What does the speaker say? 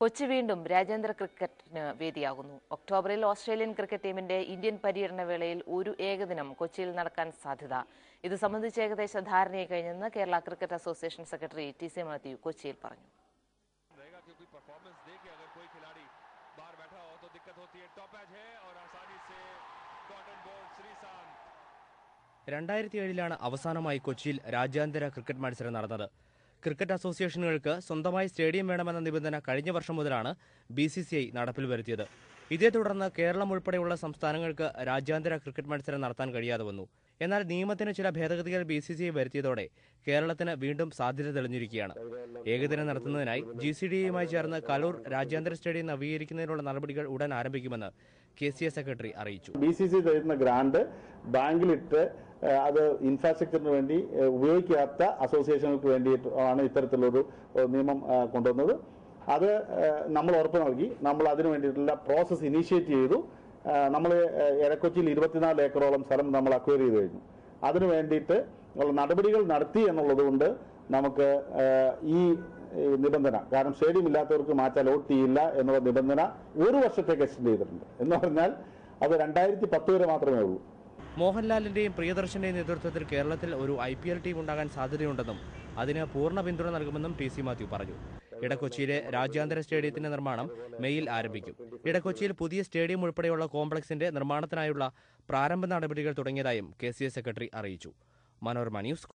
കൊച്ചി വീണ്ടും രാജ്യാന്തര ക്രിക്കറ്റിന് വേദിയാകുന്നു. ഒക്ടോബറിൽ ഓസ്ട്രേലിയൻ ക്രിക്കറ്റ് ടീമിന്റെ ഇന്ത്യൻ പര്യടന വേളയിൽ ഒരു ഏകദിനം കൊച്ചിയിൽ നടക്കാൻ സാധ്യത. ഇത് സംബന്ധിച്ച് ഏകദേശ ധാരണയായി കഴിഞ്ഞെന്ന് Kerala cricket association secretary TC. Mathew കൊച്ചിയിൽ പറഞ്ഞു. 2007 അവസാനമായി കൊച്ചിയിൽ രാജ്യാന്തര ക്രിക്കറ്റ് മത്സരം നടന്നത്. ക്രിക്കറ്റ് അസോസിയേഷനുകൾക്ക് സ്വന്തമായി സ്റ്റേഡിയം വേണമെന്ന നിബന്ധന കഴിഞ്ഞ വർഷം മുതലാണ് BCCI നടപ്പിൽ വരുത്തിയത്. ഇതേ തുടർന്ന് കേരളം ഉൾപ്പെടെയുള്ള സംസ്ഥാനങ്ങൾക്ക് രാജ്യാന്തര ക്രിക്കറ്റ് മത്സരം നടത്താൻ കഴിയാതെ വന്നു. എന്നാൽ നിയമത്തിന് ചില ഭേദഗതികൾ BCCI വരുത്തിയതോടെ കേരളത്തിന് വീണ്ടും സാധ്യത തെളിഞ്ഞിരിക്കുകയാണ്. ഏകദിനം നടത്തുന്നതിനായി GCDയുമായി ചേർന്ന് കലൂർ രാജ്യാന്തര സ്റ്റേഡിയം നവീകരിക്കുന്നതിനുള്ള നടപടികൾ ഉടൻ ആരംഭിക്കുമെന്ന് KCA സെക്രട്ടറി അറിയിച്ചു. BCCI തരുന്ന ഗ്രാന്റ് ബാങ്കിലിട്ട് അത് ഇൻഫ്രാസ്ട്രക്ചറിന് വേണ്ടി ഉപയോഗിക്കാത്ത അസോസിയേഷനുകൾക്ക് വേണ്ടിയിട്ടാണ് ഇത്തരത്തിലൊരു നിയമം കൊണ്ടുവന്നത്. അത് നമ്മൾ ഉറപ്പ് നൽകി. നമ്മൾ അതിനു വേണ്ടിയിട്ടുള്ള പ്രോസസ് ഇനീഷ്യേറ്റ് ചെയ്തു. നമ്മൾ എടക്കൊച്ചിയിൽ 24 ഏക്കറോളം സ്ഥലം നമ്മൾ അക്വയർ ചെയ്ത് കഴിഞ്ഞു. അതിനു വേണ്ടിയിട്ട് നടപടികൾ നടത്തി എന്നുള്ളതുകൊണ്ട് നമുക്ക് ഈ നിബന്ധന, കാരണം സ്റ്റേഡിയം ഇല്ലാത്തവർക്ക് മാറ്റാൻ അലോട്ട് ചെയ്യില്ല എന്നുള്ള നിബന്ധന ഒരു വർഷത്തേക്ക് എക്സ്റ്റെൻഡ് ചെയ്തിട്ടുണ്ട്. എന്ന് പറഞ്ഞാൽ അത് 2010 വരെ മാത്രമേ ഉള്ളൂ. മോഹൻലാലിന്റെയും പ്രിയദർശന്റെയും നേതൃത്വത്തിൽ കേരളത്തിൽ ഒരു IPL ടീം ഉണ്ടാകാൻ സാധ്യതയുണ്ടെന്നും അതിന് പൂർണ്ണ പിന്തുണ നൽകുമെന്നും ടി.സി. മാത്യു പറഞ്ഞു. ഇടക്കൊച്ചിയിലെ രാജ്യാന്തര സ്റ്റേഡിയത്തിന്റെ നിർമ്മാണം മെയ്യിൽ ആരംഭിക്കും. ഇടക്കൊച്ചിയിൽ പുതിയ സ്റ്റേഡിയം ഉൾപ്പെടെയുള്ള കോംപ്ലക്സിന്റെ നിർമ്മാണത്തിനായുള്ള പ്രാരംഭ നടപടികൾ തുടങ്ങിയതായും KCA സെക്രട്ടറി അറിയിച്ചു. മനോരമ ന്യൂസ്.